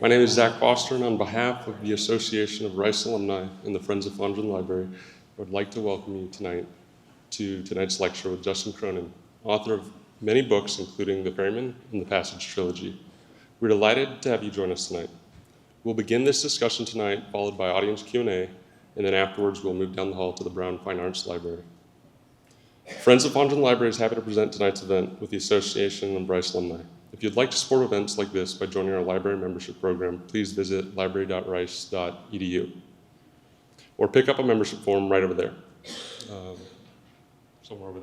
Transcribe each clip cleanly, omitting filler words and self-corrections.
My name is Zach Foster, and on behalf of the Association of Rice Alumni and the Friends of Fondren Library, I would like to welcome you tonight to tonight's lecture with Justin Cronin, author of many books, including the Ferryman and the Passage trilogy. We're delighted to have you join us tonight. We'll begin this discussion tonight, followed by audience Q&A, and then afterwards we'll move down the hall to the Brown Fine Arts Library. Friends of Fondren Library is happy to present tonight's event with the Association of Rice Alumni. If you'd like to support events like this by joining our library membership program, please visit library.rice.edu or pick up a membership form right over there, somewhere over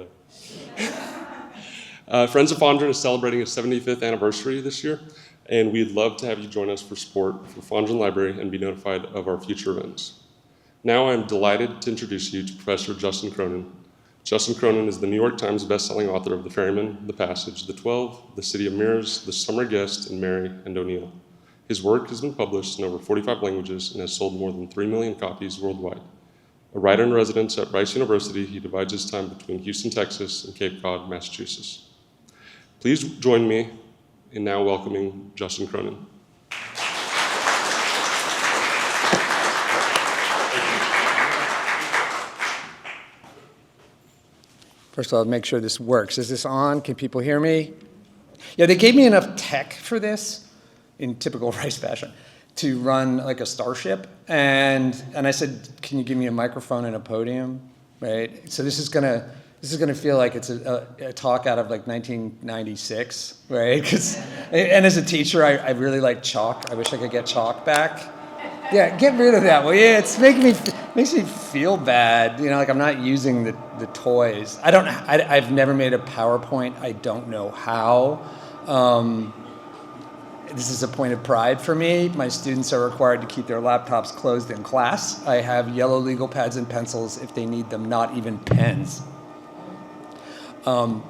there. Friends of Fondren is celebrating its 75th anniversary this year, and we'd love to have you join us for support for Fondren Library and be notified of our future events. Now I'm delighted to introduce you to Professor Justin Cronin. Justin Cronin is the New York Times bestselling author of The Ferryman, The Passage, The 12, The City of Mirrors, The Summer Guest, and Mary and O'Neill. His work has been published in over 45 languages and has sold more than 3 million copies worldwide. A writer in residence at Rice University, he divides his time between Houston, Texas, and Cape Cod, Massachusetts. Please join me in now welcoming Justin Cronin. First of all, make sure this works. Is this on? Can people hear me? Yeah, they gave me enough tech for this, in typical Rice fashion, to run like a starship. And I said, can you give me a microphone and a podium, right? So this is gonna feel like it's a talk out of like 1996, right? And as a teacher, I really like chalk. I wish I could get chalk back. Yeah, get rid of that. Well, yeah, it's makes me feel bad. You know, like I'm not using the toys. I've never made a PowerPoint. I don't know how. This is a point of pride for me. My students are required to keep their laptops closed in class. I have yellow legal pads and pencils if they need them, not even pens. So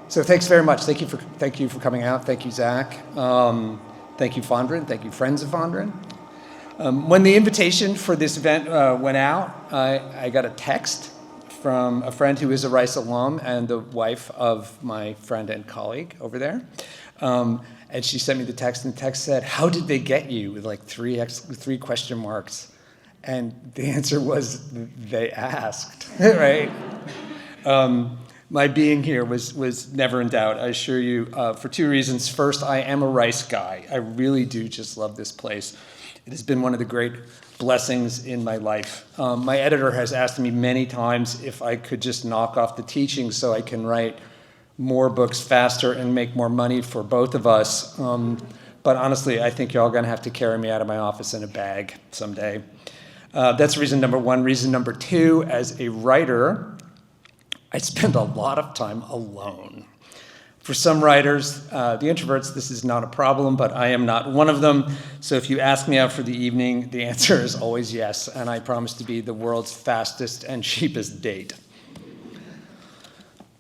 thanks very much. Thank you for coming out. Thank you, Zach. Thank you, Fondren. Thank you, Friends of Fondren. When the invitation for this event went out, I got a text from a friend who is a Rice alum and the wife of my friend and colleague over there. And she sent me the text, and the text said, "How did they get you?" with like three question marks. And the answer was, they asked, right? My being here was never in doubt, I assure you, for two reasons. First, I am a Rice guy. I really do just love this place. It has been one of the great blessings in my life. My editor has asked me many times if I could just knock off the teaching so I can write more books faster and make more money for both of us. But honestly, I think you're all gonna have to carry me out of my office in a bag someday. That's reason number one. Reason number two, as a writer, I spend a lot of time alone. For some writers, the introverts, this is not a problem, but I am not one of them. So if you ask me out for the evening, the answer is always yes, and I promise to be the world's fastest and cheapest date.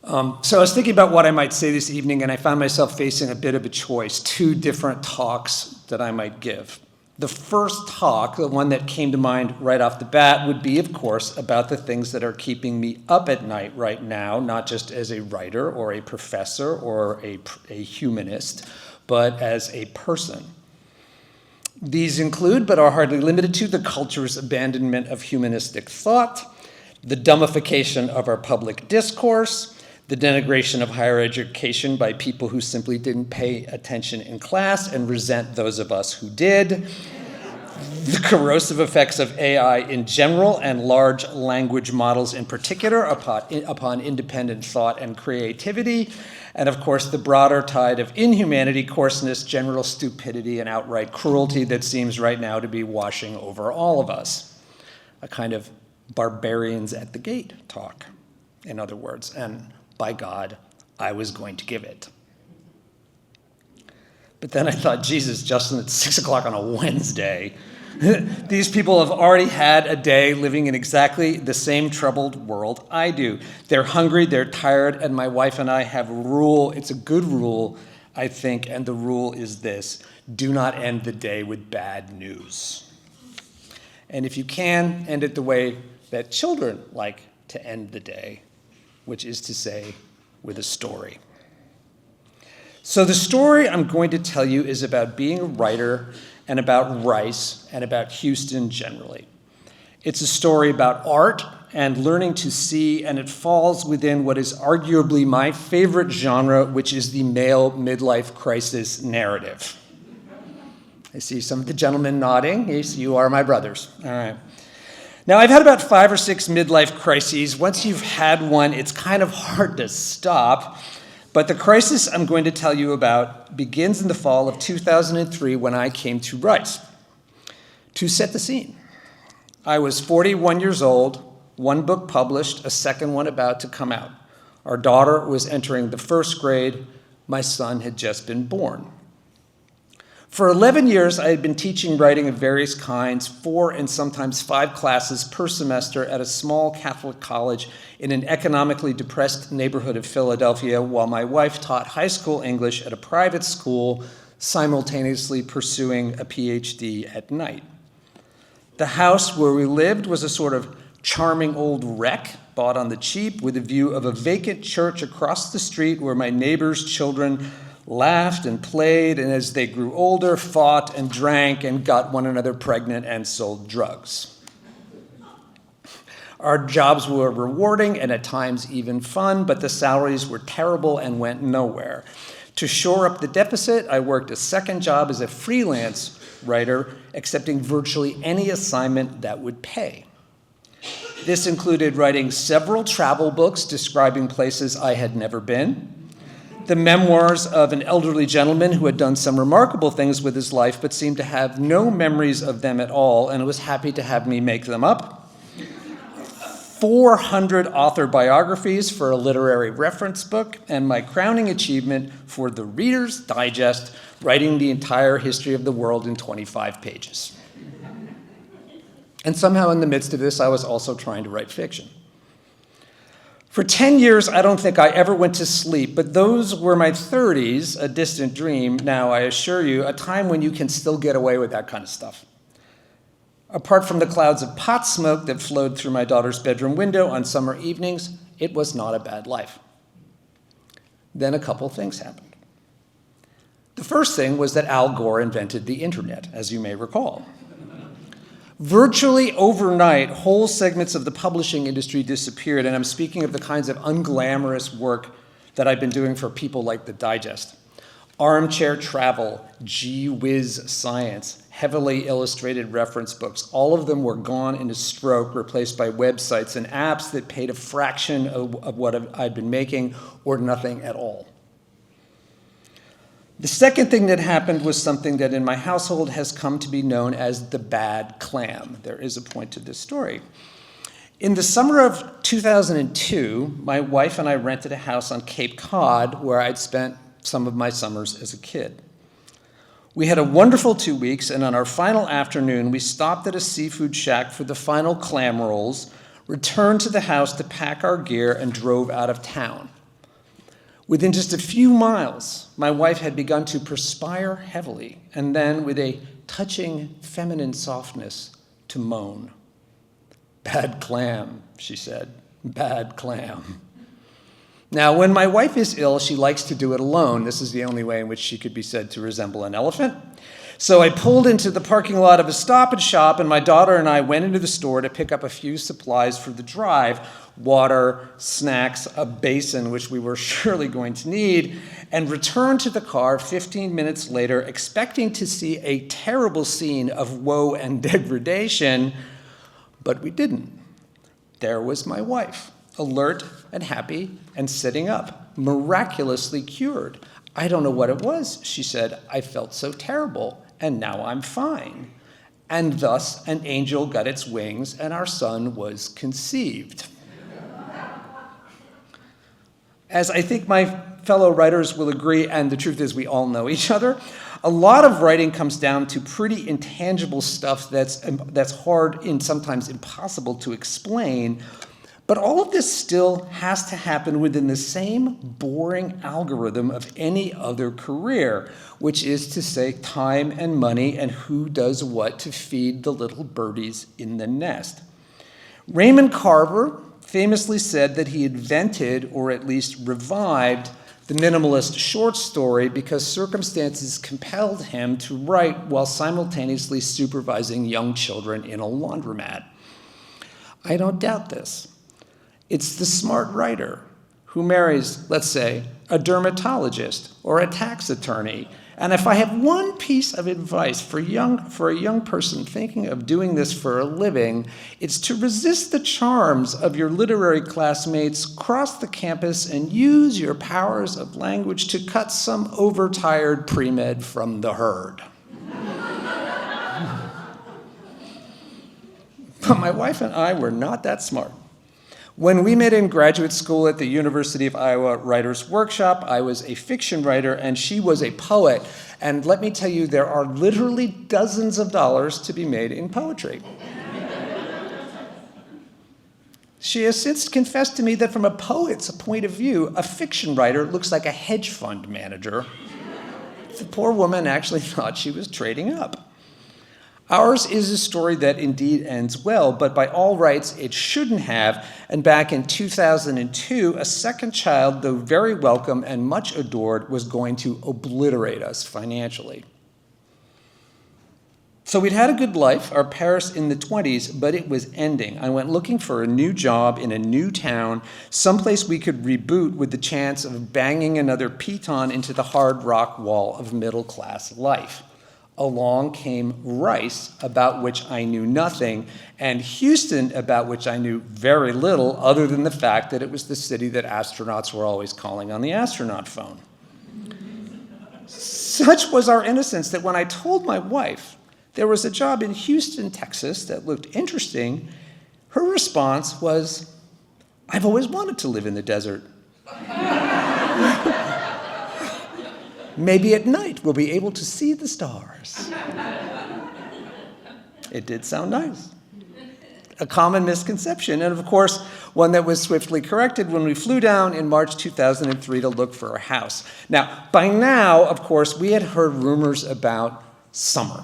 So I was thinking about what I might say this evening, and I found myself facing a bit of a choice, two different talks that I might give. The first talk, the one that came to mind right off the bat, would be, of course, about the things that are keeping me up at night right now, not just as a writer or a professor or a humanist, but as a person. These include, but are hardly limited to, the culture's abandonment of humanistic thought, the dumbification of our public discourse, the denigration of higher education by people who simply didn't pay attention in class and resent those of us who did, the corrosive effects of AI in general and large language models in particular upon independent thought and creativity, and of course the broader tide of inhumanity, coarseness, general stupidity, and outright cruelty that seems right now to be washing over all of us. A kind of barbarians at the gate talk, in other words, and by God, I was going to give it. But then I thought, Jesus, Justin, it's 6 o'clock on a Wednesday. These people have already had a day living in exactly the same troubled world I do. They're hungry, they're tired, and my wife and I have a rule. It's a good rule, I think, and the rule is this: do not end the day with bad news. And if you can, end it the way that children like to end the day, which is to say, with a story. So the story I'm going to tell you is about being a writer and about Rice, and about Houston generally. It's a story about art and learning to see, and it falls within what is arguably my favorite genre, which is the male midlife crisis narrative. I see some of the gentlemen nodding. Yes, you are my brothers. All right. Now, I've had about 5 or 6 midlife crises. Once you've had one, it's kind of hard to stop. But the crisis I'm going to tell you about begins in the fall of 2003 when I came to Rice. To set the scene, I was 41 years old, 1 book published, a second one about to come out. Our daughter was entering the 1st grade. My son had just been born. For 11 years, I had been teaching writing of various kinds, 4 and sometimes 5 classes per semester at a small Catholic college in an economically depressed neighborhood of Philadelphia, while my wife taught high school English at a private school, simultaneously pursuing a PhD at night. The house where we lived was a sort of charming old wreck bought on the cheap with a view of a vacant church across the street where my neighbors' children laughed and played, and as they grew older, fought and drank and got one another pregnant and sold drugs. Our jobs were rewarding and at times even fun, but the salaries were terrible and went nowhere. To shore up the deficit, I worked a second job as a freelance writer, accepting virtually any assignment that would pay. This included writing several travel books describing places I had never been, the memoirs of an elderly gentleman who had done some remarkable things with his life but seemed to have no memories of them at all and was happy to have me make them up, 400 author biographies for a literary reference book, and my crowning achievement for the Reader's Digest, writing the entire history of the world in 25 pages. And somehow in the midst of this, I was also trying to write fiction. For 10 years, I don't think I ever went to sleep, but those were my 30s, a distant dream. Now, I assure you, a time when you can still get away with that kind of stuff. Apart from the clouds of pot smoke that flowed through my daughter's bedroom window on summer evenings, it was not a bad life. Then a couple things happened. The first thing was that Al Gore invented the internet, as you may recall. Virtually overnight, whole segments of the publishing industry disappeared, and I'm speaking of the kinds of unglamorous work that I've been doing for people like the Digest. Armchair travel, gee whiz science, heavily illustrated reference books, all of them were gone in a stroke, replaced by websites and apps that paid a fraction of what I'd been making, or nothing at all. The second thing that happened was something that in my household has come to be known as the bad clam. There is a point to this story. In the summer of 2002, my wife and I rented a house on Cape Cod where I'd spent some of my summers as a kid. We had a wonderful 2 weeks, and on our final afternoon, we stopped at a seafood shack for the final clam rolls, returned to the house to pack our gear, and drove out of town. Within just a few miles, my wife had begun to perspire heavily, and then, with a touching feminine softness, to moan. "Bad clam," she said, "bad clam." Now, when my wife is ill, she likes to do it alone. This is the only way in which she could be said to resemble an elephant. So I pulled into the parking lot of a Stop and Shop, and my daughter and I went into the store to pick up a few supplies for the drive: water, snacks, a basin, which we were surely going to need, and returned to the car 15 minutes later, expecting to see a terrible scene of woe and degradation, but we didn't. There was my wife, alert and happy and sitting up, miraculously cured. "I don't know what it was," she said. "I felt so terrible, and now I'm fine." And thus an angel got its wings, and our son was conceived. As I think my fellow writers will agree, and the truth is we all know each other, a lot of writing comes down to pretty intangible stuff that's hard and sometimes impossible to explain. But all of this still has to happen within the same boring algorithm of any other career, which is to say time and money and who does what to feed the little birdies in the nest. Raymond Carver famously said that he invented, or at least revived, the minimalist short story because circumstances compelled him to write while simultaneously supervising young children in a laundromat. I don't doubt this. It's the smart writer who marries, let's say, a dermatologist or a tax attorney. And if I have one piece of advice for a young person thinking of doing this for a living, it's to resist the charms of your literary classmates, cross the campus, and use your powers of language to cut some overtired pre-med from the herd. But my wife and I were not that smart. When we met in graduate school at the University of Iowa Writers' Workshop, I was a fiction writer and she was a poet. And let me tell you, there are literally dozens of dollars to be made in poetry. She has since confessed to me that from a poet's point of view, a fiction writer looks like a hedge fund manager. The poor woman actually thought she was trading up. Ours is a story that indeed ends well, but by all rights, it shouldn't have. And back in 2002, a second child, though very welcome and much adored, was going to obliterate us financially. So we'd had a good life, our Paris in the 20s, but it was ending. I went looking for a new job in a new town, someplace we could reboot with the chance of banging another piton into the hard rock wall of middle-class life. Along came Rice, about which I knew nothing, and Houston, about which I knew very little, other than the fact that it was the city that astronauts were always calling on the astronaut phone. Such was our innocence that when I told my wife there was a job in Houston, Texas that looked interesting, her response was, "I've always wanted to live in the desert." Maybe at night we'll be able to see the stars. It did sound nice. A common misconception, and of course, one that was swiftly corrected when we flew down in March 2003 to look for a house. Now, by now, of course, we had heard rumors about summer.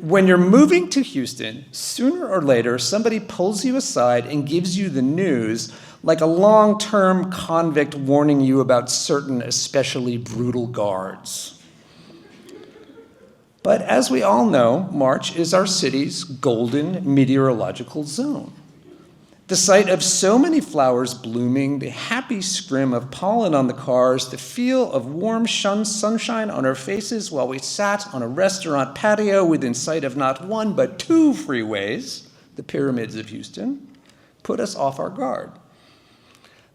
When you're moving to Houston, sooner or later, somebody pulls you aside and gives you the news, like a long-term convict warning you about certain especially brutal guards. But as we all know, March is our city's golden meteorological zone. The sight of so many flowers blooming, the happy scrim of pollen on the cars, the feel of warm sunshine on our faces while we sat on a restaurant patio within sight of not one but two freeways, the pyramids of Houston, put us off our guard.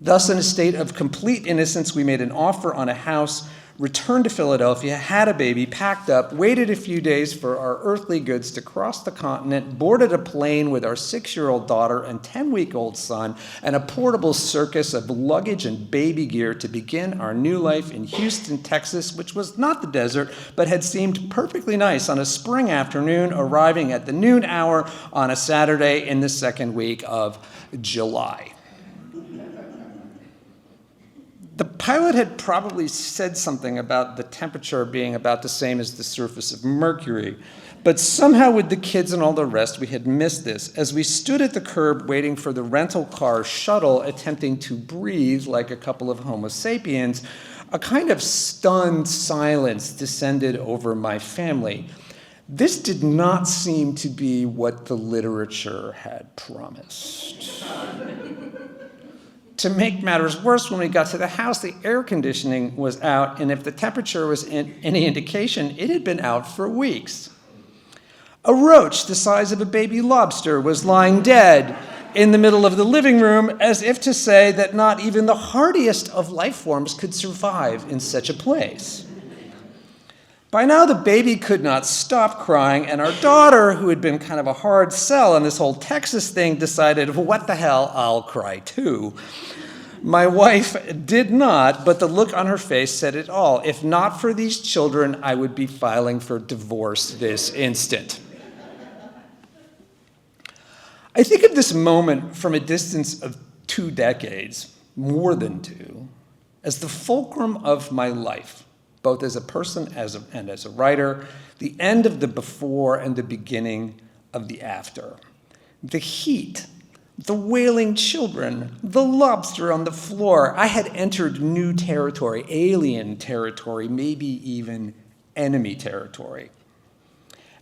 Thus, in a state of complete innocence, we made an offer on a house, returned to Philadelphia, had a baby, packed up, waited a few days for our earthly goods to cross the continent, boarded a plane with our 6-year-old daughter and 10-week-old son, and a portable circus of luggage and baby gear to begin our new life in Houston, Texas, which was not the desert, but had seemed perfectly nice on a spring afternoon, arriving at the noon hour on a Saturday in the second week of July. The pilot had probably said something about the temperature being about the same as the surface of Mercury, but somehow with the kids and all the rest, we had missed this. As we stood at the curb waiting for the rental car shuttle, attempting to breathe like a couple of Homo sapiens, a kind of stunned silence descended over my family. This did not seem to be what the literature had promised. To make matters worse, when we got to the house, the air conditioning was out, and if the temperature was any indication, it had been out for weeks. A roach the size of a baby lobster was lying dead in the middle of the living room, as if to say that not even the hardiest of life forms could survive in such a place. By now, the baby could not stop crying, and our daughter, who had been kind of a hard sell on this whole Texas thing, decided, well, what the hell, I'll cry too. My wife did not, but the look on her face said it all. If not for these children, I would be filing for divorce this instant. I think of this moment from a distance of 2 decades, more than 2, as the fulcrum of my life, both as a person and as a writer, the end of the before and the beginning of the after. The heat, the wailing children, the lobster on the floor. I had entered new territory, alien territory, maybe even enemy territory.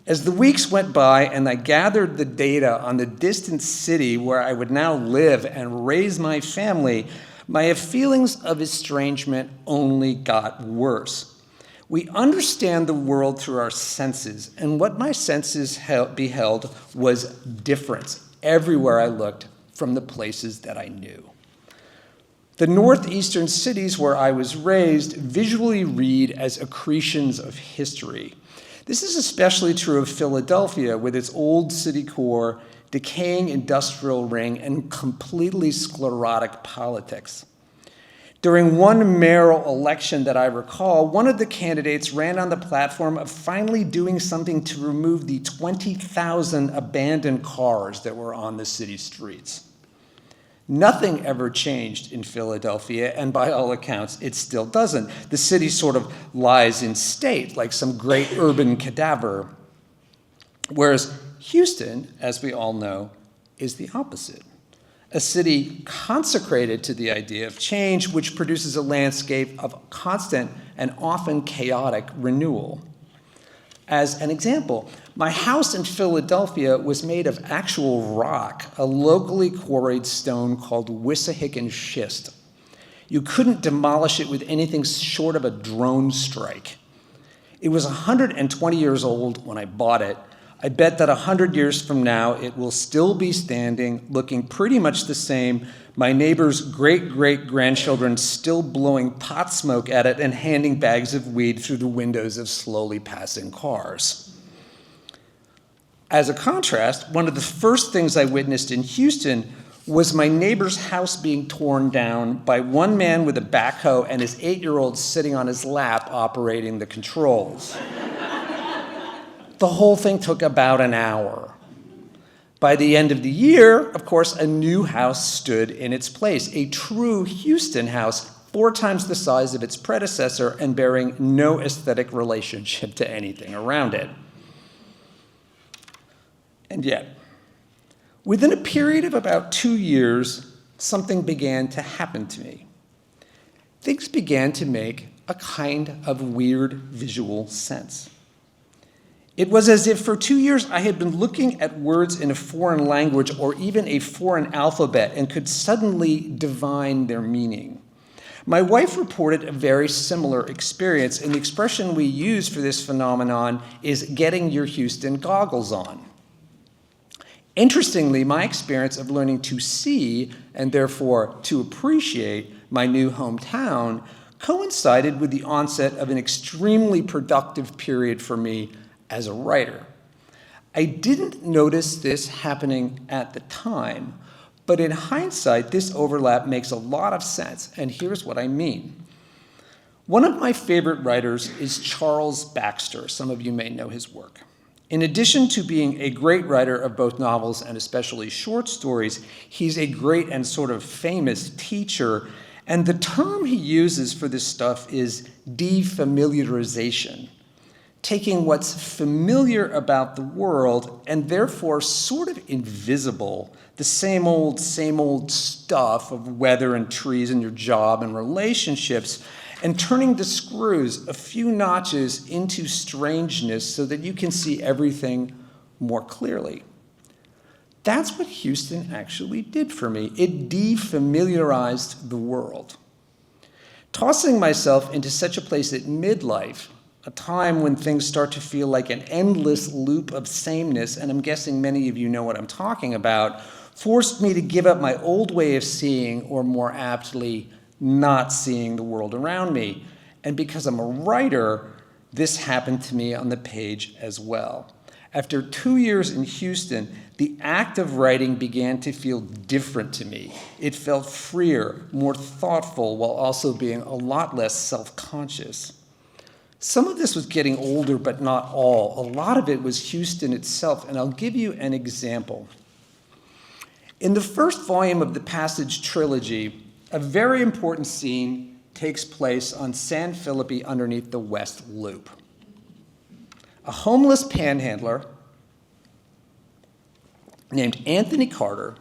As the weeks went by and I gathered the data on the distant city where I would now live and raise my family, my feelings of estrangement only got worse. We understand the world through our senses, and what my senses beheld was difference everywhere I looked from the places that I knew. The northeastern cities where I was raised visually read as accretions of history. This is especially true of Philadelphia with its old city core, decaying industrial ring, and completely sclerotic politics. During one mayoral election that I recall, one of the candidates ran on the platform of finally doing something to remove the 20,000 abandoned cars that were on the city streets. Nothing ever changed in Philadelphia, and by all accounts, it still doesn't. The city sort of lies in state, like some great urban cadaver. Whereas Houston, as we all know, is the opposite. A city consecrated to the idea of change, which produces a landscape of constant and often chaotic renewal. As an example, my house in Philadelphia was made of actual rock, a locally quarried stone called Wissahickon schist. You couldn't demolish it with anything short of a drone strike. It was 120 years old when I bought it. I bet that 100 years from now, it will still be standing, looking pretty much the same, my neighbor's great-great-grandchildren still blowing pot smoke at it and handing bags of weed through the windows of slowly passing cars. As a contrast, one of the first things I witnessed in Houston was my neighbor's house being torn down by one man with a backhoe and his 8-year-old sitting on his lap operating the controls. The whole thing took about an hour. By the end of the year, of course, a new house stood in its place, a true Houston house, 4 times the size of its predecessor and bearing no aesthetic relationship to anything around it. And yet, within a period of about 2 years, something began to happen to me. Things began to make a kind of weird visual sense. It was as if for 2 years I had been looking at words in a foreign language or even a foreign alphabet and could suddenly divine their meaning. My wife reported a very similar experience, and the expression we use for this phenomenon is getting your Houston goggles on. Interestingly, my experience of learning to see and therefore to appreciate my new hometown coincided with the onset of an extremely productive period for me as a writer. I didn't notice this happening at the time, but in hindsight, this overlap makes a lot of sense, and here's what I mean. One of my favorite writers is Charles Baxter. Some of you may know his work. In addition to being a great writer of both novels and especially short stories, he's a great and sort of famous teacher, and the term he uses for this stuff is defamiliarization. Taking what's familiar about the world and therefore sort of invisible, the same old stuff of weather and trees and your job and relationships, and turning the screws a few notches into strangeness so that you can see everything more clearly. That's what Houston actually did for me. It defamiliarized the world. Tossing myself into such a place at midlife, a time when things start to feel like an endless loop of sameness, and I'm guessing many of you know what I'm talking about, forced me to give up my old way of seeing, or more aptly, not seeing the world around me. And because I'm a writer, this happened to me on the page as well. After 2 years in Houston, the act of writing began to feel different to me. It felt freer, more thoughtful, while also being a lot less self-conscious. Some of this was getting older, but not all. A lot of it was Houston itself, and I'll give you an example. In the first volume of the Passage trilogy, a very important scene takes place on San Felipe underneath the West Loop. A homeless panhandler named Anthony Carter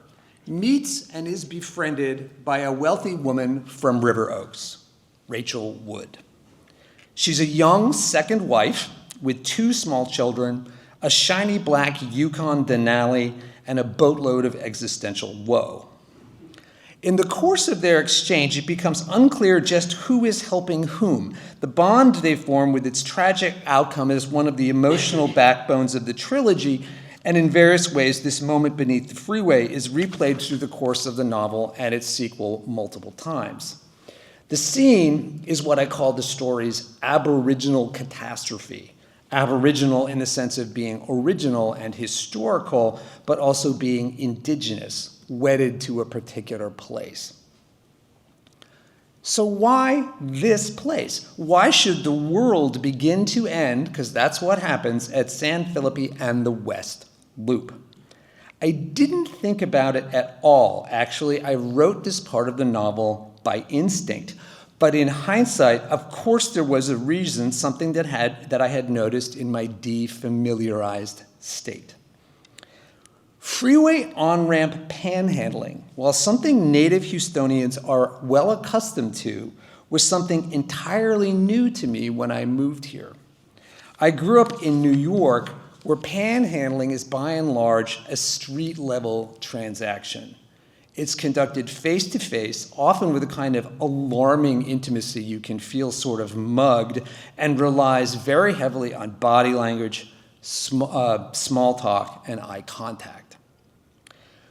meets and is befriended by a wealthy woman from River Oaks, Rachel Wood. She's a young second wife with 2 small children, a shiny black Yukon Denali, and a boatload of existential woe. In the course of their exchange, it becomes unclear just who is helping whom. The bond they form with its tragic outcome is one of the emotional backbones of the trilogy, and in various ways, this moment beneath the freeway is replayed through the course of the novel and its sequel multiple times. The scene is what I call the story's aboriginal catastrophe. Aboriginal in the sense of being original and historical, but also being indigenous, wedded to a particular place. So why this place? Why should the world begin to end, because that's what happens, at San Felipe and the West Loop? I didn't think about it at all. Actually, I wrote this part of the novel by instinct. But in hindsight, of course there was a reason, something that I had noticed in my defamiliarized state. Freeway on-ramp panhandling, while something native Houstonians are well accustomed to, was something entirely new to me when I moved here. I grew up in New York, where panhandling is by and large a street-level transaction. It's conducted face-to-face, often with a kind of alarming intimacy. You can feel sort of mugged, and relies very heavily on body language, small talk, and eye contact.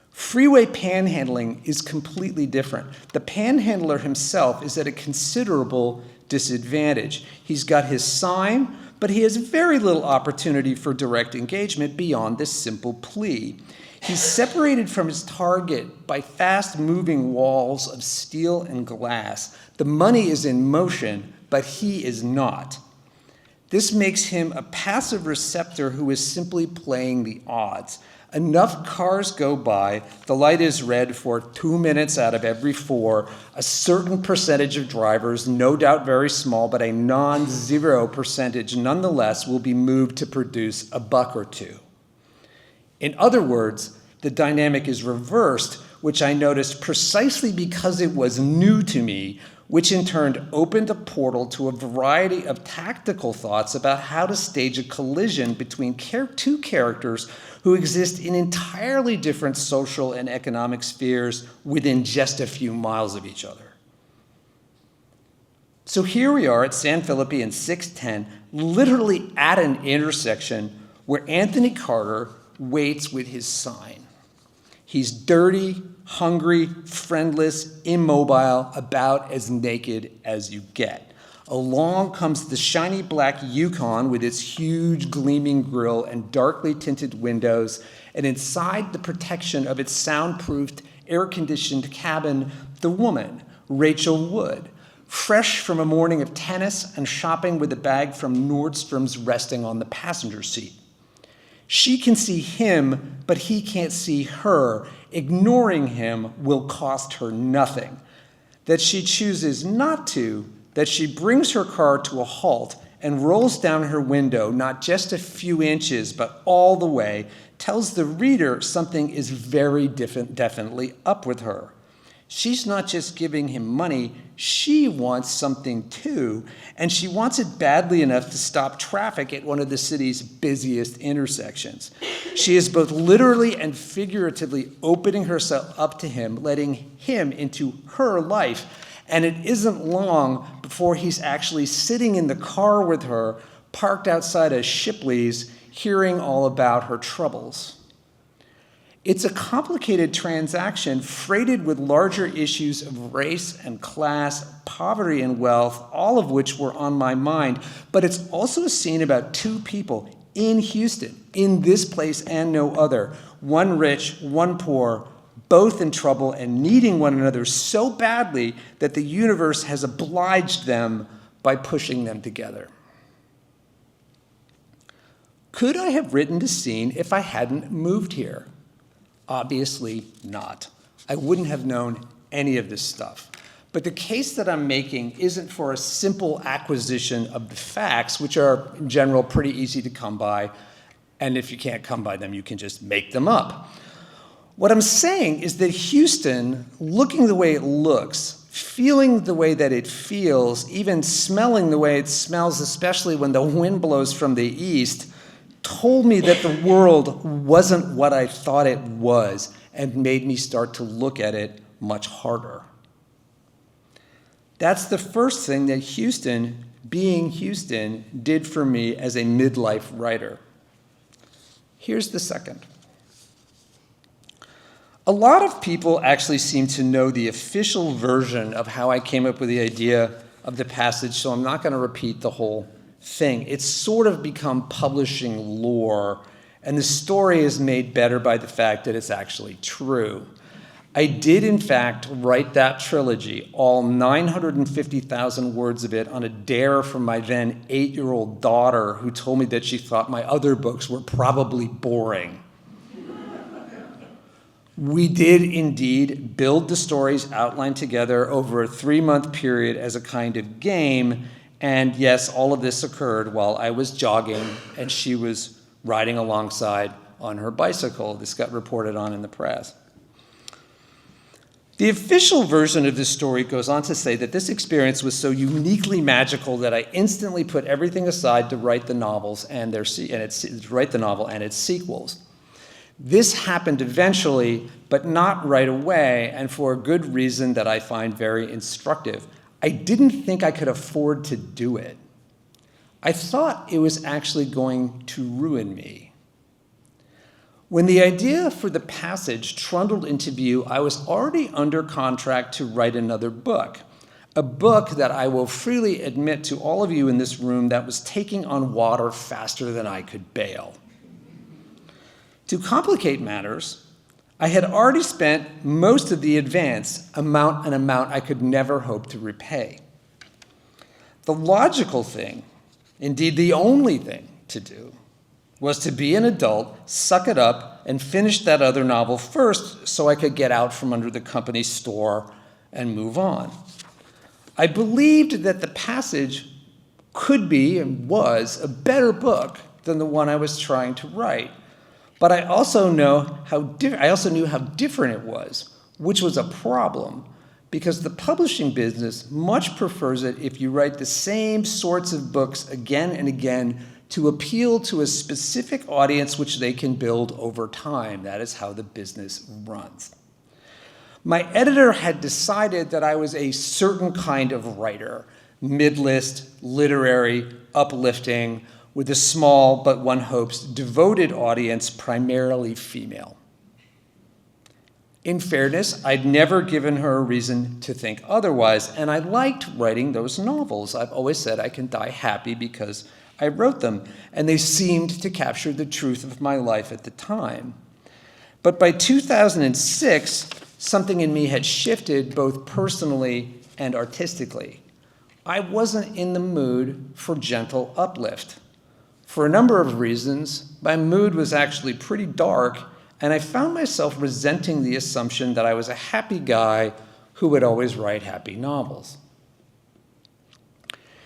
Freeway panhandling is completely different. The panhandler himself is at a considerable disadvantage. He's got his sign, but he has very little opportunity for direct engagement beyond this simple plea. He's separated from his target by fast-moving walls of steel and glass. The money is in motion, but he is not. This makes him a passive receptor who is simply playing the odds. Enough cars go by, the light is red for 2 minutes out of every 4. A certain percentage of drivers, no doubt very small, but a non-zero percentage nonetheless, will be moved to produce $1 or $2. In other words, the dynamic is reversed, which I noticed precisely because it was new to me, which in turn opened a portal to a variety of tactical thoughts about how to stage a collision between 2 characters who exist in entirely different social and economic spheres within just a few miles of each other. So here we are at San Felipe and 610, literally at an intersection where Anthony Carter waits with his sign. He's dirty, hungry, friendless, immobile, about as naked as you get. Along comes the shiny black Yukon with its huge gleaming grille and darkly tinted windows, and inside the protection of its soundproofed, air-conditioned cabin, the woman, Rachel Wood, fresh from a morning of tennis and shopping with a bag from Nordstrom's resting on the passenger seat. She can see him, but he can't see her. Ignoring him will cost her nothing. That she chooses not to, that she brings her car to a halt and rolls down her window, not just a few inches, but all the way, tells the reader something is very definitely up with her. She's not just giving him money, she wants something too, and she wants it badly enough to stop traffic at one of the city's busiest intersections. She is both literally and figuratively opening herself up to him, letting him into her life, and it isn't long before he's actually sitting in the car with her, parked outside a Shipley's, hearing all about her troubles. It's a complicated transaction freighted with larger issues of race and class, poverty and wealth, all of which were on my mind. But it's also a scene about 2 people in Houston, in this place and no other. One rich, one poor, both in trouble and needing one another so badly that the universe has obliged them by pushing them together. Could I have written the scene if I hadn't moved here? Obviously not. I wouldn't have known any of this stuff. But the case that I'm making isn't for a simple acquisition of the facts, which are in general pretty easy to come by, and if you can't come by them, you can just make them up. What I'm saying is that Houston, looking the way it looks, feeling the way that it feels, even smelling the way it smells, especially when the wind blows from the east, told me that the world wasn't what I thought it was and made me start to look at it much harder. That's the first thing that Houston, being Houston, did for me as a midlife writer. Here's the second. A lot of people actually seem to know the official version of how I came up with the idea of the passage, so I'm not going to repeat the whole thing. It's sort of become publishing lore, and the story is made better by the fact that it's actually true. I did, in fact, write that trilogy, all 950,000 words of it, on a dare from my then 8-year-old daughter, who told me that she thought my other books were probably boring. We did indeed build the stories outlined together over a 3-month period as a kind of game, and yes, all of this occurred while I was jogging and she was riding alongside on her bicycle. This got reported on in the press. The official version of this story goes on to say that this experience was so uniquely magical that I instantly put everything aside to write the novels and write the novel and its sequels. This happened eventually, but not right away, and for a good reason that I find very instructive. I didn't think I could afford to do it. I thought it was actually going to ruin me. When the idea for the passage trundled into view, I was already under contract to write another book, a book that I will freely admit to all of you in this room that was taking on water faster than I could bail. To complicate matters, I had already spent most of the advance, an amount I could never hope to repay. The logical thing, indeed the only thing to do, was to be an adult, suck it up, and finish that other novel first so I could get out from under the company's store and move on. I believed that the passage could be and was a better book than the one I was trying to write. But I also knew how different it was, which was a problem, because the publishing business much prefers it if you write the same sorts of books again and again to appeal to a specific audience which they can build over time. That is how the business runs. My editor had decided that I was a certain kind of writer, mid-list, literary, uplifting, with a small, but one hopes, devoted audience, primarily female. In fairness, I'd never given her a reason to think otherwise, and I liked writing those novels. I've always said I can die happy because I wrote them, and they seemed to capture the truth of my life at the time. But by 2006, something in me had shifted both personally and artistically. I wasn't in the mood for gentle uplift. For a number of reasons, my mood was actually pretty dark, and I found myself resenting the assumption that I was a happy guy who would always write happy novels.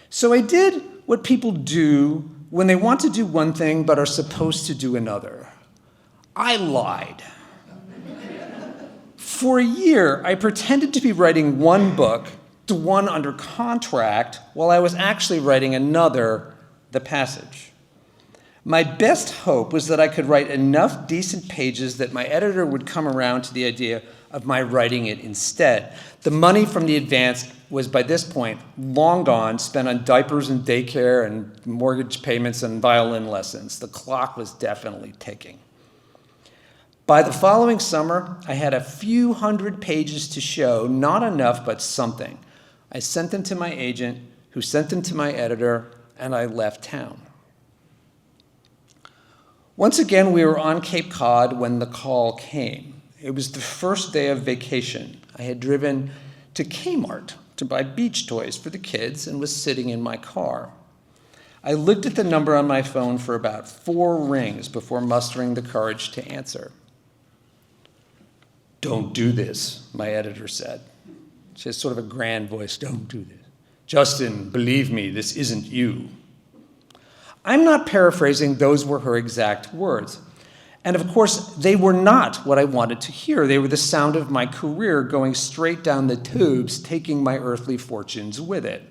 So I did what people do when they want to do one thing but are supposed to do another. I lied. For a year, I pretended to be writing one book, the one under contract, while I was actually writing another, The Passage. My best hope was that I could write enough decent pages that my editor would come around to the idea of my writing it instead. The money from the advance was by this point long gone, spent on diapers and daycare and mortgage payments and violin lessons. The clock was definitely ticking. By the following summer, I had a few hundred pages to show, not enough, but something. I sent them to my agent, who sent them to my editor, and I left town. Once again, we were on Cape Cod when the call came. It was the first day of vacation. I had driven to Kmart to buy beach toys for the kids and was sitting in my car. I looked at the number on my phone for about 4 rings before mustering the courage to answer. "Don't do this," my editor said. She has sort of a grand voice. "Don't do this. Justin, believe me, this isn't you." I'm not paraphrasing, those were her exact words. And of course, they were not what I wanted to hear. They were the sound of my career going straight down the tubes, taking my earthly fortunes with it.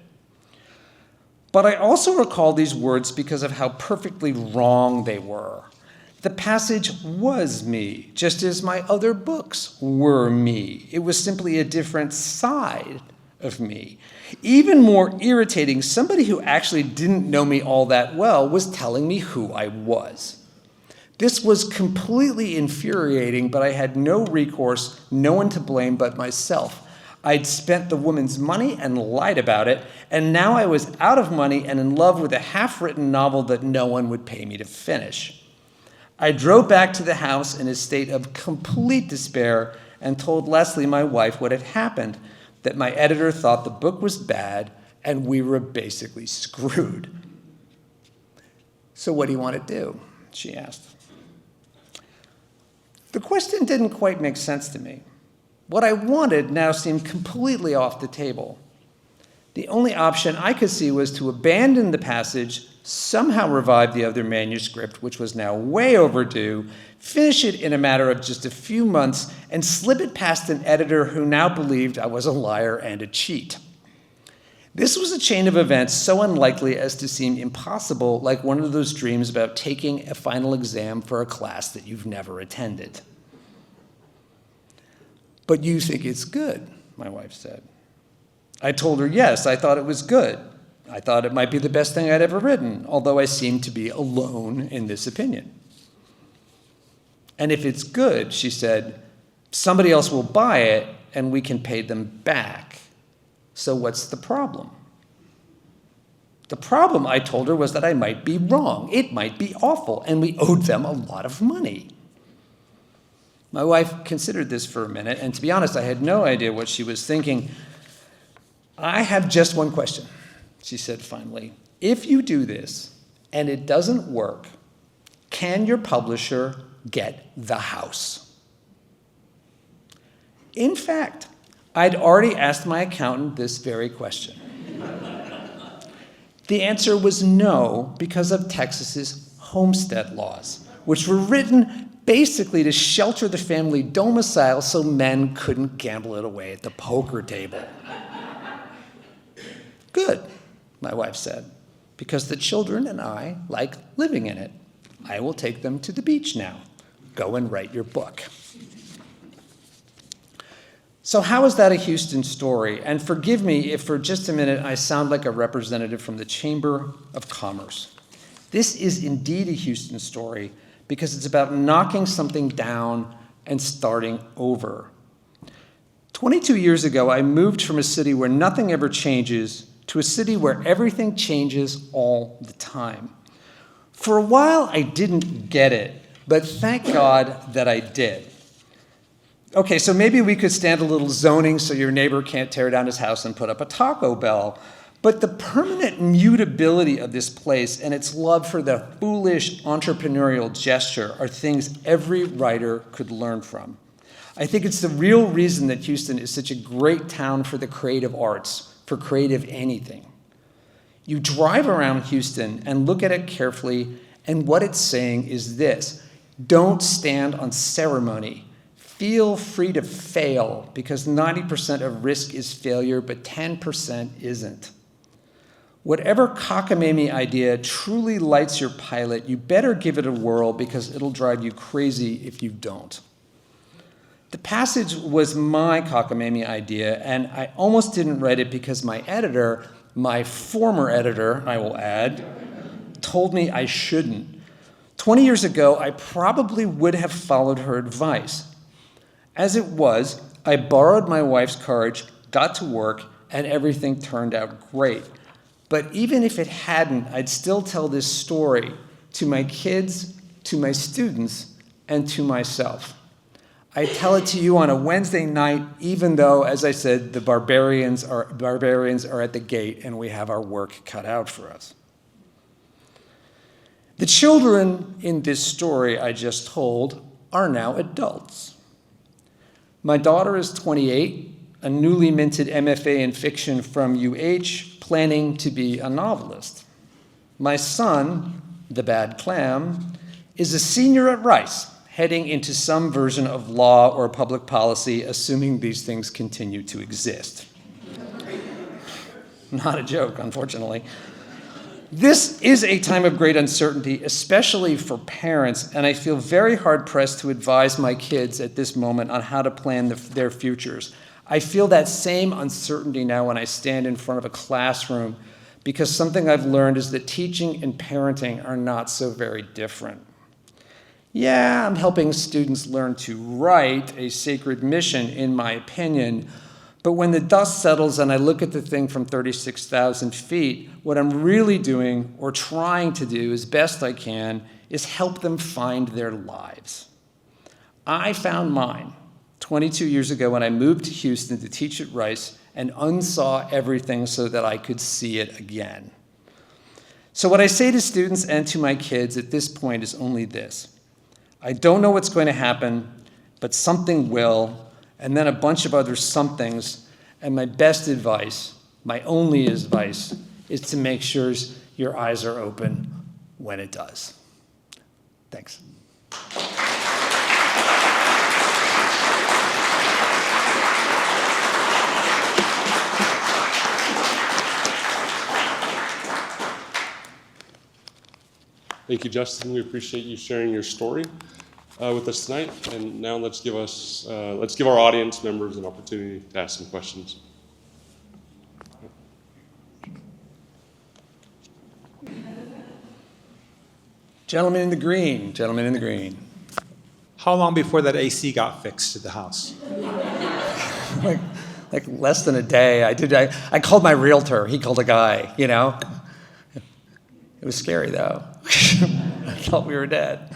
But I also recall these words because of how perfectly wrong they were. The passage was me, just as my other books were me. It was simply a different side of me. Even more irritating, somebody who actually didn't know me all that well was telling me who I was. This was completely infuriating, but I had no recourse, no one to blame but myself. I'd spent the woman's money and lied about it, and now I was out of money and in love with a half-written novel that no one would pay me to finish. I drove back to the house in a state of complete despair and told Leslie, my wife, what had happened, that my editor thought the book was bad and we were basically screwed. "So what do you want to do?" she asked. The question didn't quite make sense to me. What I wanted now seemed completely off the table. The only option I could see was to abandon the passage, somehow revive the other manuscript, which was now way overdue, finish it in a matter of just a few months, and slip it past an editor who now believed I was a liar and a cheat. This was a chain of events so unlikely as to seem impossible, like one of those dreams about taking a final exam for a class that you've never attended. "But you think it's good," my wife said. I told her, yes, I thought it was good. I thought it might be the best thing I'd ever written, although I seemed to be alone in this opinion. "And if it's good," she said, "somebody else will buy it and we can pay them back. So what's the problem?" The problem, I told her, was that I might be wrong. It might be awful, and we owed them a lot of money. My wife considered this for a minute, and to be honest, I had no idea what she was thinking. "I have just one question," she said finally. "If you do this and it doesn't work, can your publisher get the house?" In fact, I'd already asked my accountant this very question. The answer was no, because of Texas's homestead laws, which were written basically to shelter the family domicile so men couldn't gamble it away at the poker table. "Good," my wife said, "because the children and I like living in it. I will take them to the beach now. Go and write your book." So how is that a Houston story? And forgive me if for just a minute I sound like a representative from the Chamber of Commerce. This is indeed a Houston story because it's about knocking something down and starting over. 22 years ago, I moved from a city where nothing ever changes to a city where everything changes all the time. For a while, I didn't get it, but thank God that I did. Okay, so maybe we could stand a little zoning so your neighbor can't tear down his house and put up a Taco Bell. But the permanent mutability of this place and its love for the foolish entrepreneurial gesture are things every writer could learn from. I think it's the real reason that Houston is such a great town for the creative arts, for creative anything. You drive around Houston and look at it carefully, and what it's saying is this: don't stand on ceremony. Feel free to fail, because 90% of risk is failure, but 10% isn't. Whatever cockamamie idea truly lights your pilot, you better give it a whirl, because it'll drive you crazy if you don't. The passage was my cockamamie idea, and I almost didn't write it because my editor, my former editor, I will add, told me I shouldn't. 20 years ago, I probably would have followed her advice. As it was, I borrowed my wife's courage, got to work, and everything turned out great. But even if it hadn't, I'd still tell this story to my kids, to my students, and to myself. I tell it to you on a Wednesday night, even though, as I said, the barbarians are at the gate and we have our work cut out for us. The children in this story I just told are now adults. My daughter is 28, a newly minted MFA in fiction from UH, planning to be a novelist. My son, the bad clam, is a senior at Rice, heading into some version of law or public policy, assuming these things continue to exist. Not a joke, unfortunately. This is a time of great uncertainty, especially for parents, and I feel very hard-pressed to advise my kids at this moment on how to plan their futures. I feel that same uncertainty now when I stand in front of a classroom, because something I've learned is that teaching and parenting are not so very different. Yeah, I'm helping students learn to write, a sacred mission, in my opinion, but when the dust settles and I look at the thing from 36,000 feet, what I'm really doing, or trying to do as best I can, is help them find their lives. I found mine 22 years ago when I moved to Houston to teach at Rice and unsaw everything so that I could see it again. So what I say to students and to my kids at this point is only this. I don't know what's going to happen, but something will, and then a bunch of other somethings, and my best advice, my only advice, is to make sure your eyes are open when it does. Thanks. Thank you, Justin. We appreciate you sharing your story with us tonight. And now let's give our audience members an opportunity to ask some questions. Gentleman in the green, gentleman in the green. How long before that AC got fixed at the house? like less than a day. I called my realtor. He called a guy, you know. It was scary, though. I thought we were dead.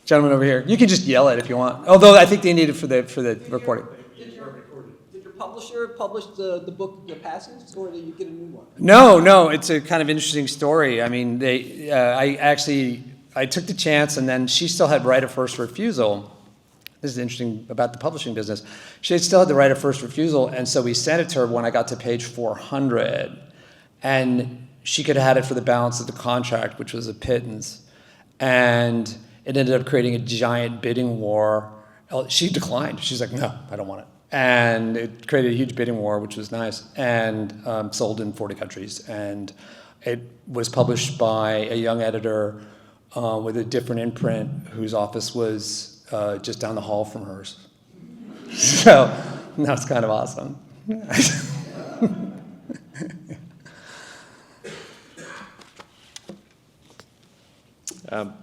Gentleman over here. You can just yell it if you want. Although I think they need it for the recording. Did your publisher publish the book, The Passage, or did you get a new one? No. It's a kind of interesting story. I mean, I took the chance, and then she still had right of first refusal. This is interesting about the publishing business. She still had the right of first refusal, and so we sent it to her when I got to page 400. And she could have had it for the balance of the contract, which was a pittance. And it ended up creating a giant bidding war. She declined. She's like, no, I don't want it. And it created a huge bidding war, which was nice, and sold in 40 countries. And it was published by a young editor with a different imprint whose office was just down the hall from hers. So that's kind of awesome.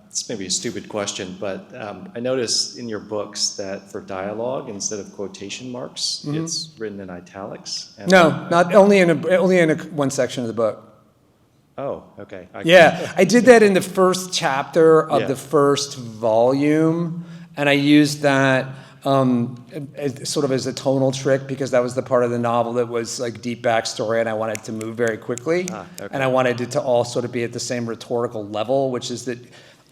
This may be a stupid question, but I noticed in your books that for dialogue, instead of quotation marks, it's written in italics. And No, not only in one section of the book. Oh, okay. I did that in the first chapter of Yeah. the first volume, and I used that sort of as a tonal trick because that was the part of the novel that was like deep backstory, and I wanted to move very quickly, okay. and I wanted it to all sort of be at the same rhetorical level, which is that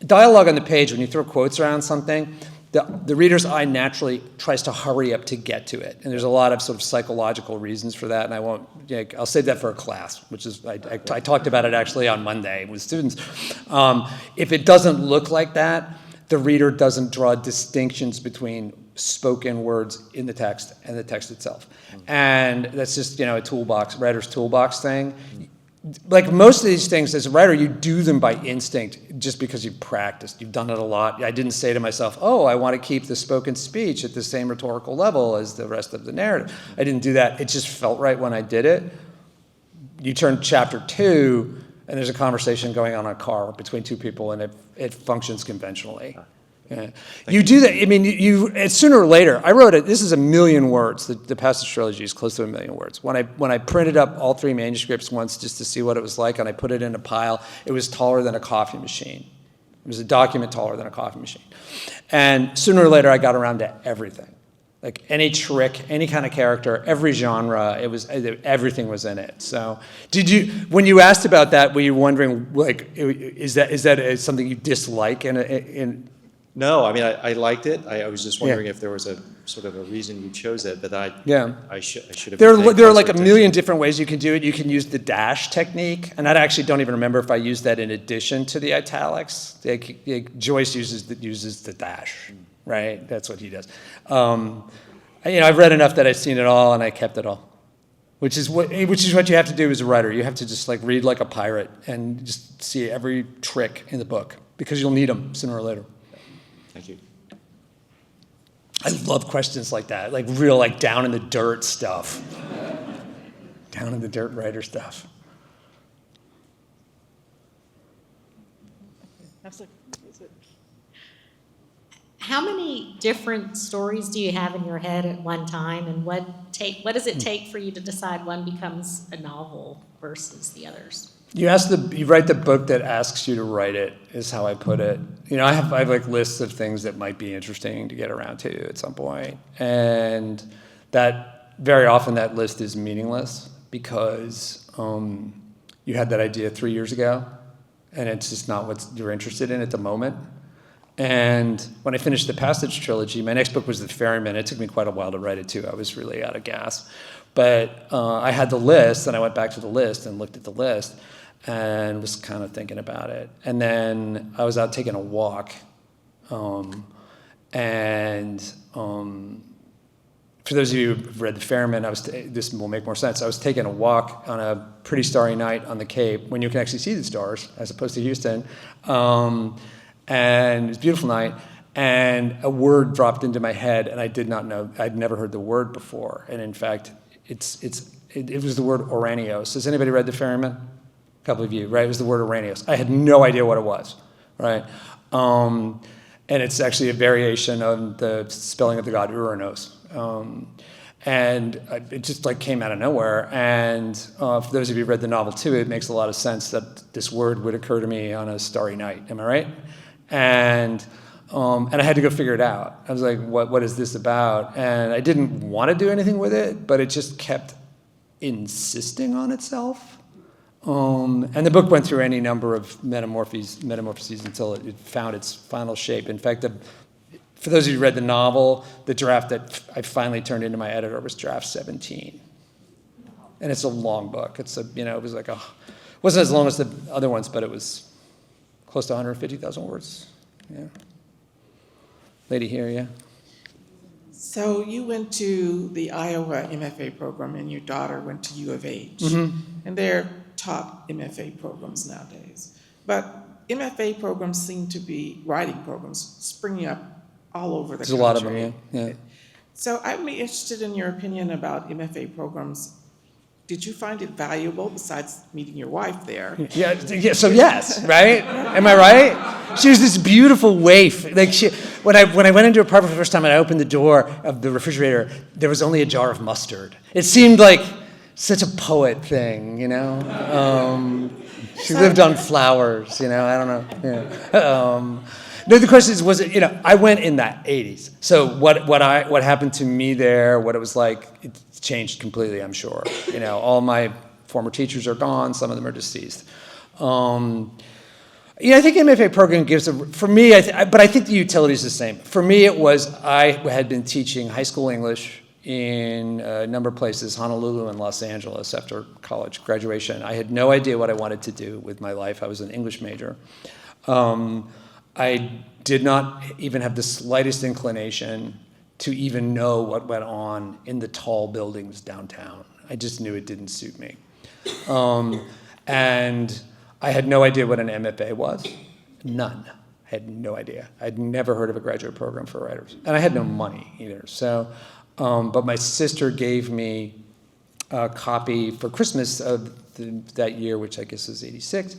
dialogue on the page, when you throw quotes around something, the reader's eye naturally tries to hurry up to get to it, and there's a lot of sort of psychological reasons for that, and I'll save that for a class, which is I talked about it actually on Monday with students. If it doesn't look like that, the reader doesn't draw distinctions between spoken words in the text and the text itself, and that's just a writer's toolbox thing. Like most of these things, as a writer, you do them by instinct just because you've practiced. You've done it a lot. I didn't say to myself, oh, I want to keep the spoken speech at the same rhetorical level as the rest of the narrative. I didn't do that. It just felt right when I did it. You turn chapter 2, and there's a conversation going on in a car between two people, and it functions conventionally. Yeah. You do that. I mean, sooner or later. I wrote it. This is 1 million words. The Passage trilogy is close to 1 million words. When I printed up all 3 manuscripts once just to see what it was like, and I put it in a pile, it was taller than a coffee machine. It was a document taller than a coffee machine. And sooner or later, I got around to everything, like any trick, any kind of character, every genre. Everything was in it. So, when you asked about that, were you wondering, like, is that something you dislike in No, I mean, I liked it. I was just wondering if there was sort of a reason you chose it, but I should have. There been paying are like a closer million attention. different ways you can do it. You can use the dash technique, and I actually don't even remember if I used that in addition to the italics. Joyce uses the dash, right? That's what he does. I've read enough that I've seen it all, and I kept it all. Which is what you have to do as a writer. You have to just like read like a pirate and just see every trick in the book, because you'll need them sooner or later. Thank you. I love questions like that, like real like down in the dirt stuff. Down in the dirt writer stuff. How many different stories do you have in your head at one time, and what does it take for you to decide one becomes a novel versus the others? You write the book that asks you to write it, is how I put it. I have like lists of things that might be interesting to get around to at some point. And that very often that list is meaningless because you had that idea 3 years ago and it's just not what you're interested in at the moment. And when I finished the Passage trilogy, my next book was The Ferryman. It took me quite a while to write it too. I was really out of gas. But I had the list, and I went back to the list and looked at the list and was kind of thinking about it. And then I was out taking a walk. For those of you who've read The Ferryman, this will make more sense. I was taking a walk on a pretty starry night on the Cape when you can actually see the stars as opposed to Houston. And it was a beautiful night, and a word dropped into my head, and I did not know, I'd never heard the word before. And in fact, it was the word Oranios. Has anybody read The Ferryman? A couple of you, right? It was the word Oranios. I had no idea what it was, right? And it's actually a variation of the spelling of the god Uranos. And it just like came out of nowhere. And for those of you who read the novel too, it makes a lot of sense that this word would occur to me on a starry night. Am I right? And I had to go figure it out. I was like, what is this about? And I didn't want to do anything with it, but it just kept insisting on itself. And the book went through any number of metamorphoses until it found its final shape. In fact, for those of you who read the novel, the draft that I finally turned into my editor was draft 17. And it's a long book. It was like it wasn't as long as the other ones, but it was close to 150,000 words. Yeah. Lady here, yeah. So you went to the Iowa MFA program and your daughter went to U of H. Mm-hmm. And they're top MFA programs nowadays. But MFA programs seem to be, writing programs, springing up all over the country. There's a lot of them, yeah. So I'd be interested in your opinion about MFA programs. Did you find it valuable besides meeting your wife there? Yeah, so yes, right? Am I right? She was this beautiful waif. Like when I went into her apartment for the first time and I opened the door of the refrigerator, there was only a jar of mustard. It seemed like such a poet thing, She lived on flowers, I don't know. Yeah. No, the question is, was it, I went in the 80s. So what happened to me there, what it was like, it changed completely, I'm sure. All my former teachers are gone, some of them are deceased. I think MFA program for me, but I think the utility is the same. For me, it was, I had been teaching high school English in a number of places, Honolulu and Los Angeles after college graduation. I had no idea what I wanted to do with my life. I was an English major. I did not even have the slightest inclination to even know what went on in the tall buildings downtown. I just knew it didn't suit me. And I had no idea what an MFA was. None. I had no idea. I'd never heard of a graduate program for writers. And I had no money either. So, but my sister gave me a copy for Christmas of that year, which I guess is 86.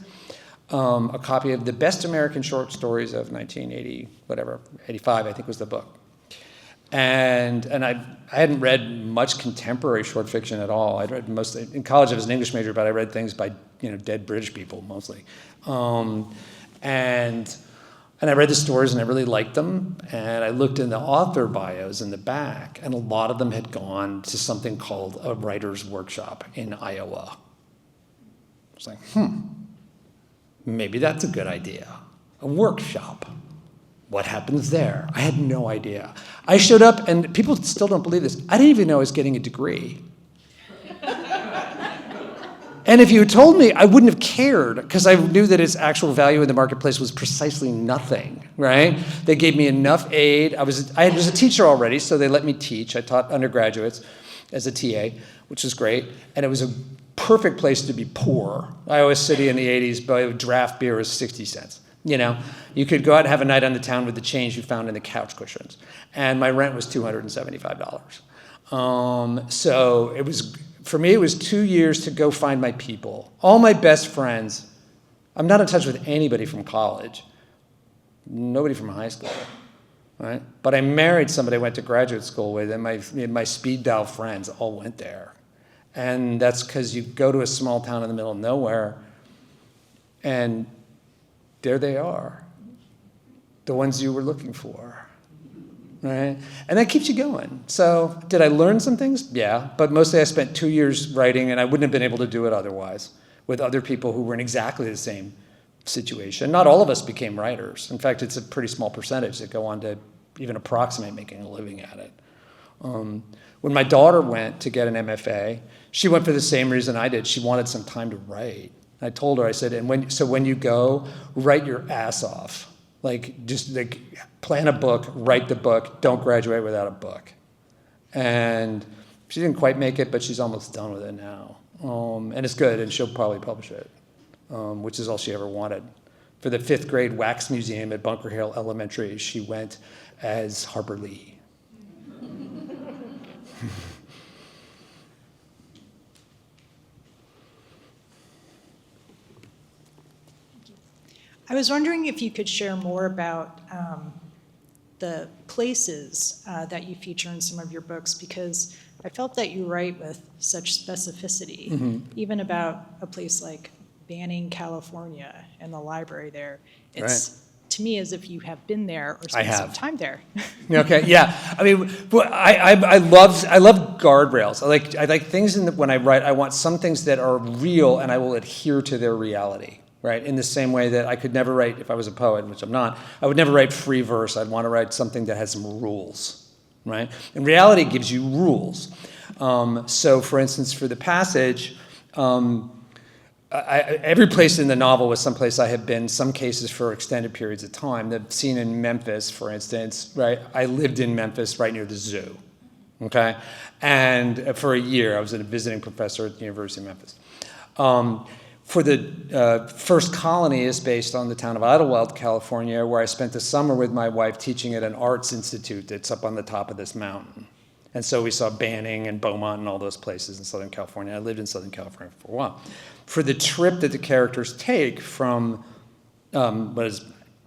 A copy of the Best American Short Stories of 1980, whatever, 85, I think was the book. And I hadn't read much contemporary short fiction at all. I'd read mostly, in college I was an English major, but I read things by dead British people mostly. And I read the stories and I really liked them. And I looked in the author bios in the back, and a lot of them had gone to something called a writer's workshop in Iowa. I was like, maybe that's a good idea. A workshop. What happens there? I had no idea. I showed up, and people still don't believe this. I didn't even know I was getting a degree. And if you had told me, I wouldn't have cared, because I knew that its actual value in the marketplace was precisely nothing, right? They gave me enough aid. I was a teacher already, so they let me teach. I taught undergraduates as a TA, which was great. And it was a perfect place to be poor. Iowa City in the 80s, but draft beer was 60 cents. You know, you could go out and have a night on the town with the change you found in the couch cushions. And my rent was $275. So it was, for me, it was 2 years to go find my people. All my best friends, I'm not in touch with anybody from college, nobody from high school, right? But I married somebody I went to graduate school with, and my speed dial friends all went there. And that's because you go to a small town in the middle of nowhere, and there they are, the ones you were looking for, right? And that keeps you going. So did I learn some things? Yeah, but mostly I spent 2 years writing, and I wouldn't have been able to do it otherwise with other people who were in exactly the same situation. Not all of us became writers. In fact, it's a pretty small percentage that go on to even approximate making a living at it. When my daughter went to get an MFA, she went for the same reason I did. She wanted some time to write. I told her, I said, when you go, write your ass off. Just plan a book, write the book, don't graduate without a book. And she didn't quite make it, but she's almost done with it now. And it's good, and she'll probably publish it, which is all she ever wanted. For the 5th grade wax museum at Bunker Hill Elementary, she went as Harper Lee. I was wondering if you could share more about the places that you feature in some of your books, because I felt that you write with such specificity, even about a place like Banning, California, and the library there. It's to me as if you have been there or spent some time there. Okay, yeah. I mean, I love guardrails. I like things when I write. I want some things that are real, and I will adhere to their reality. Right, in the same way that I could never write, if I was a poet, which I'm not, I would never write free verse. I'd want to write something that has some rules, right? And reality gives you rules. So, for instance, for the passage, every place in the novel was someplace I had been, some cases for extended periods of time. The scene in Memphis, for instance, right? I lived in Memphis right near the zoo, okay? And for a year, I was a visiting professor at the University of Memphis. For the first colony is based on the town of Idlewild, California, where I spent the summer with my wife teaching at an arts institute that's up on the top of this mountain. And so we saw Banning and Beaumont and all those places in Southern California. I lived in Southern California for a while. For the trip that the characters take from what is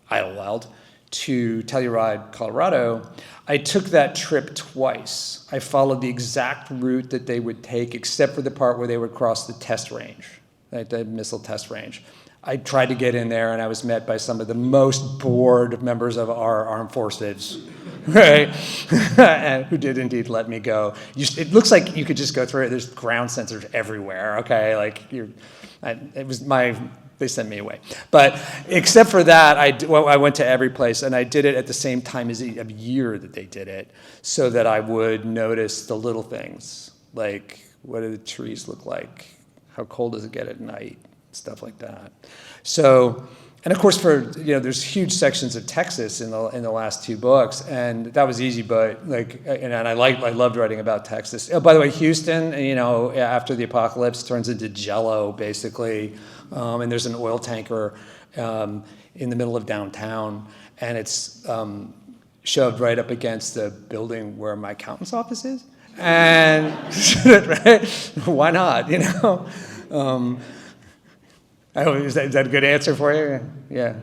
Idlewild to Telluride, Colorado, I took that trip twice. I followed the exact route that they would take, except for the part where they would cross the test range. The missile test range. I tried to get in there, and I was met by some of the most bored members of our armed forces, right? Who did indeed let me go. It looks like you could just go through it. There's ground sensors everywhere, okay? They sent me away. But except for that, I went to every place, and I did it at the same time as a year that they did it, so that I would notice the little things, like what do the trees look like? How cold does it get at night? Stuff like that. So, and of course, there's huge sections of Texas in the last 2 books, and that was easy. But I loved writing about Texas. Oh, by the way, Houston, after the apocalypse, turns into Jello basically, and there's an oil tanker in the middle of downtown, and it's shoved right up against the building where my accountant's office is. And right? Why not? Is that a good answer for you? Yeah.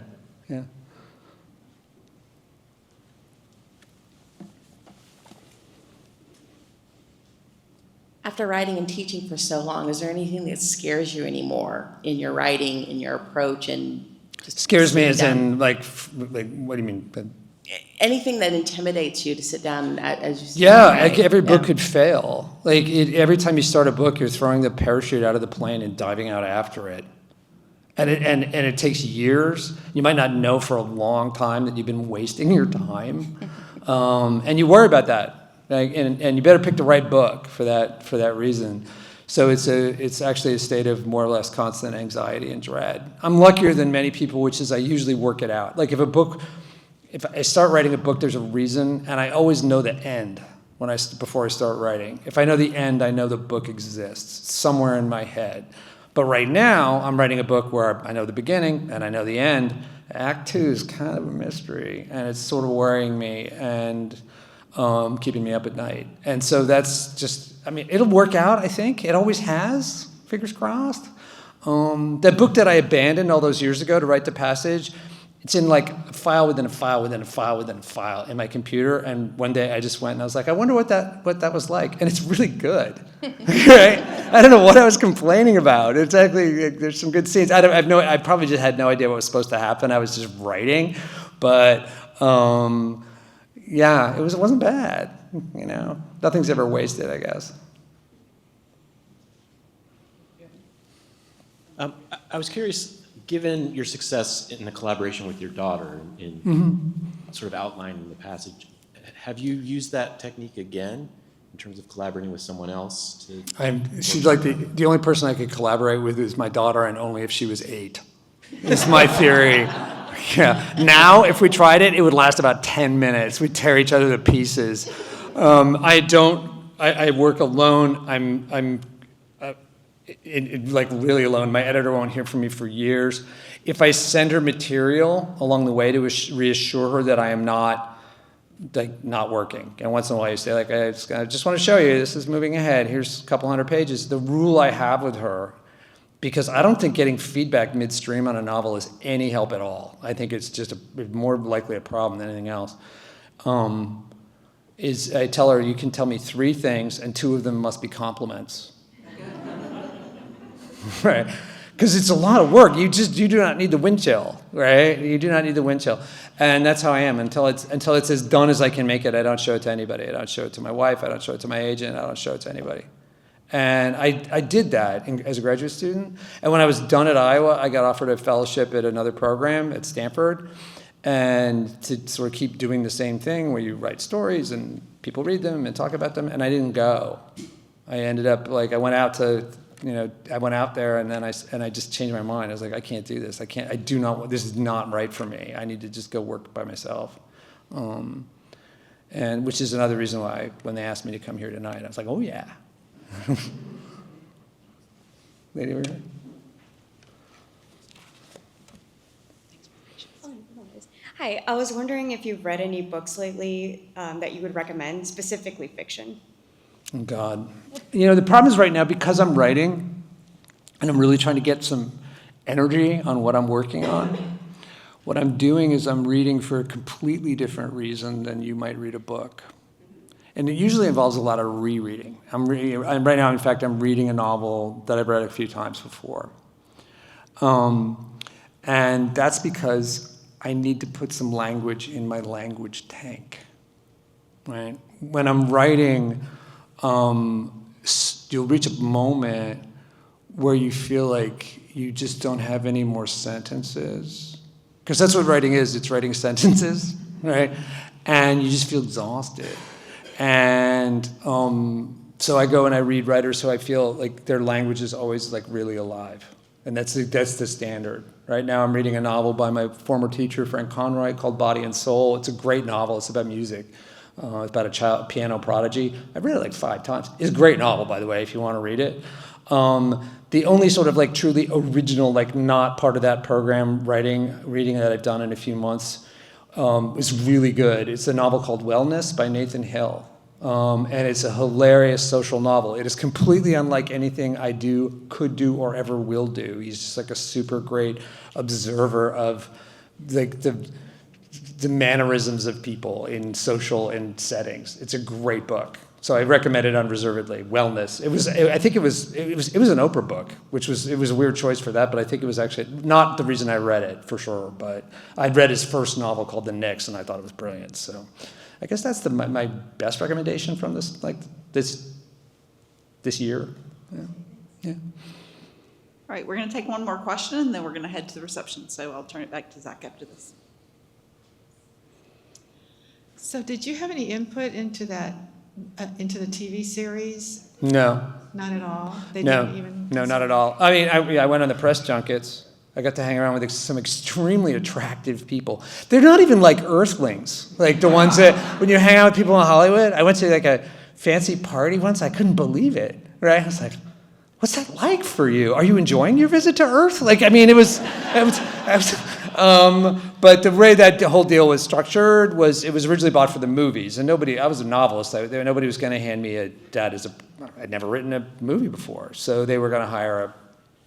After writing and teaching for so long, is there anything that scares you anymore in your writing, in your approach, and just scares me as in what do you mean? Anything that intimidates you to sit down as you sit every book could fail. Every time you start a book, you're throwing the parachute out of the plane and diving out after it. And it takes years. You might not know for a long time that you've been wasting your time. And you worry about that. And you better pick the right book for that reason. So it's actually a state of more or less constant anxiety and dread. I'm luckier than many people, which is I usually work it out. Like if I start writing a book, there's a reason, and I always know the end before I start writing. If I know the end, I know the book exists somewhere in my head. But right now, I'm writing a book where I know the beginning and I know the end. Act 2 is kind of a mystery, and it's sort of worrying me and keeping me up at night. And so that's just, it'll work out, I think. It always has, fingers crossed. That book that I abandoned all those years ago to write the passage, it's in like a file within a file within a file within a file in my computer. And one day I just went and I was like, I wonder what that was like. And it's really good. Right? I don't know what I was complaining about. It's actually, there's some good scenes. I probably just had no idea what was supposed to happen. I was just writing. But yeah, it wasn't bad. Nothing's ever wasted, I guess. I was curious, given your success in the collaboration with your daughter in sort of outlining the passage, have you used that technique again in terms of collaborating with someone else? She's like the only person I could collaborate with is my daughter, and only if she was 8. It's my theory. Yeah. Now, if we tried it, it would last about 10 minutes. We'd tear each other to pieces. I work alone. I'm like really alone. My editor won't hear from me for years. If I send her material along the way to reassure her that I am not working, and once in a while you say like, I just want to show you this is moving ahead. Here's a couple hundred pages. The rule I have with her, because I don't think getting feedback midstream on a novel is any help at all. I think it's just more likely a problem than anything else. Is I tell her, you can tell me 3 things, and 2 of them must be compliments. Right, because it's a lot of work. You do not need the wind chill, right? You do not need the wind chill, and that's how I am until it's as done as I can make it. I don't show it to anybody. I don't show it to my wife. I don't show it to my agent. I don't show it to anybody. And I did that as a graduate student. And when I was done at Iowa, I got offered a fellowship at another program at Stanford, and to sort of keep doing the same thing where you write stories and people read them and talk about them. And I didn't go. I ended up I went out there and then I just changed my mind. I was like, I can't do this. This is not right for me. I need to just go work by myself. And which is another reason why when they asked me to come here tonight, I was like, oh yeah. Lady over here. Hi, I was wondering if you've read any books lately that you would recommend, specifically fiction. Oh, God. The problem is right now, because I'm writing and I'm really trying to get some energy on what I'm working on, what I'm doing is I'm reading for a completely different reason than you might read a book. And it usually involves a lot of rereading. Right now, in fact, I'm reading a novel that I've read a few times before. And that's because I need to put some language in my language tank, right? When I'm writing, you'll reach a moment where you feel like you just don't have any more sentences. Because that's what writing is, it's writing sentences, right? And you just feel exhausted. And so I go and I read writers who I feel like their language is always like really alive. And that's the standard. Right now I'm reading a novel by my former teacher, Frank Conroy, called Body and Soul. It's a great novel. It's about music. It's about a piano prodigy. I've read it like 5 times. It's a great novel, by the way, if you want to read it. The only sort of like truly original, like not part of that program reading that I've done in a few months is really good. It's a novel called Wellness by Nathan Hill. And it's a hilarious social novel. It is completely unlike anything I could do, or ever will do. He's just like a super great observer of like the mannerisms of people in social and settings. It's a great book. So I recommend it unreservedly. Wellness. I think it was an Oprah book, it was a weird choice for that, but I think it was actually not the reason I read it for sure. But I'd read his first novel called The Knicks, and I thought it was brilliant. So I guess that's my best recommendation from this year. Yeah. All right, we're going to take one more question, and then we're going to head to the reception. So I'll turn it back to Zach after this. So did you have any input into that, into the TV series? No. Not at all? They No, didn't even no, not at all. I mean, I went on the press junkets. I got to hang around with some extremely attractive people. They're not even like earthlings, like the ones that, when you hang out with people in Hollywood, I went to like a fancy party once, I couldn't believe it, right? I was like, what's that like for you? Are you enjoying your visit to Earth? Like, I mean, but the way that the whole deal was structured was, it was originally bought for the movies, and I was a novelist, nobody was gonna hand me I'd never written a movie before, so they were gonna hire a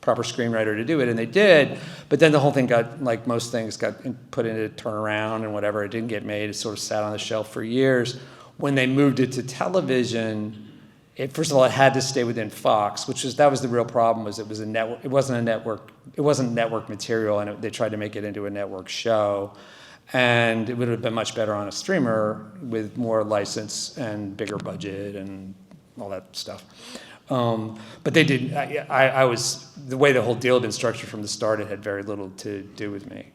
proper screenwriter to do it, and they did, but then the whole thing got, like most things, got put into turnaround and whatever, it didn't get made, it sort of sat on the shelf for years. When they moved it to television, first of all, it had to stay within Fox, that was the real problem, was it was a network, it wasn't network material, and they tried to make it into a network show, and it would have been much better on a streamer with more license and bigger budget and all that stuff. But they didn't, the way the whole deal had been structured from the start, it had very little to do with me.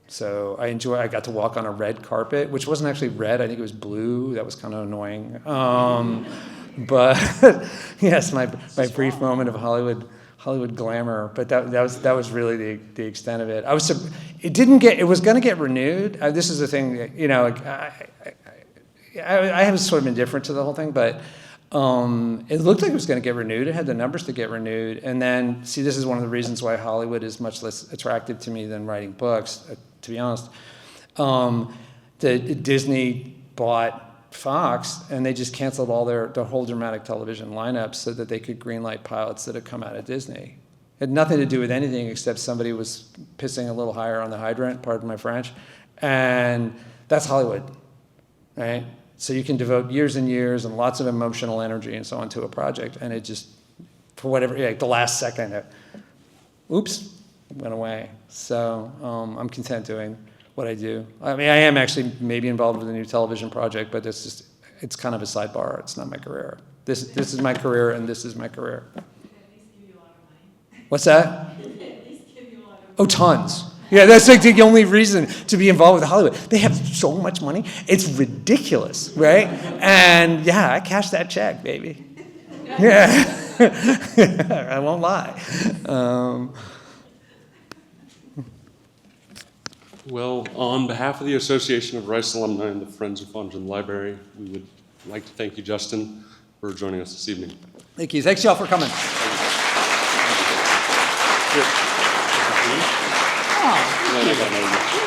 So I got to walk on a red carpet, which wasn't actually red, I think it was blue, that was kind of annoying. But yes, my brief moment of Hollywood glamour. But that was really the extent of it. It was going to get renewed. This is the thing, I have sort of indifferent to the whole thing, but it looked like it was going to get renewed. It had the numbers to get renewed. And then, see, this is one of the reasons why Hollywood is much less attractive to me than writing books, to be honest. Disney bought Fox, and they just canceled all their whole dramatic television lineup so that they could greenlight pilots that had come out of Disney. It had nothing to do with anything except somebody was pissing a little higher on the hydrant, pardon my French, and that's Hollywood, right? So you can devote years and years and lots of emotional energy and so on to a project, and it just, for whatever, like the last second, oops, it went away. So I'm content doing what I do. I mean, I am actually maybe involved with a new television project, but it's kind of a sidebar. It's not my career. This is my career, and this is my career. Did it at least give you a lot of money? What's that? Did it at least give you a lot of money? Oh, tons. Yeah, that's like the only reason to be involved with Hollywood. They have so much money. It's ridiculous, right? And yeah, I cashed that check, baby. Yeah. I won't lie. Well, on behalf of the Association of Rice Alumni and the Friends of Fondren Library, we would like to thank you, Justin, for joining us this evening. Thank you. Thanks, y'all, for coming. Oh,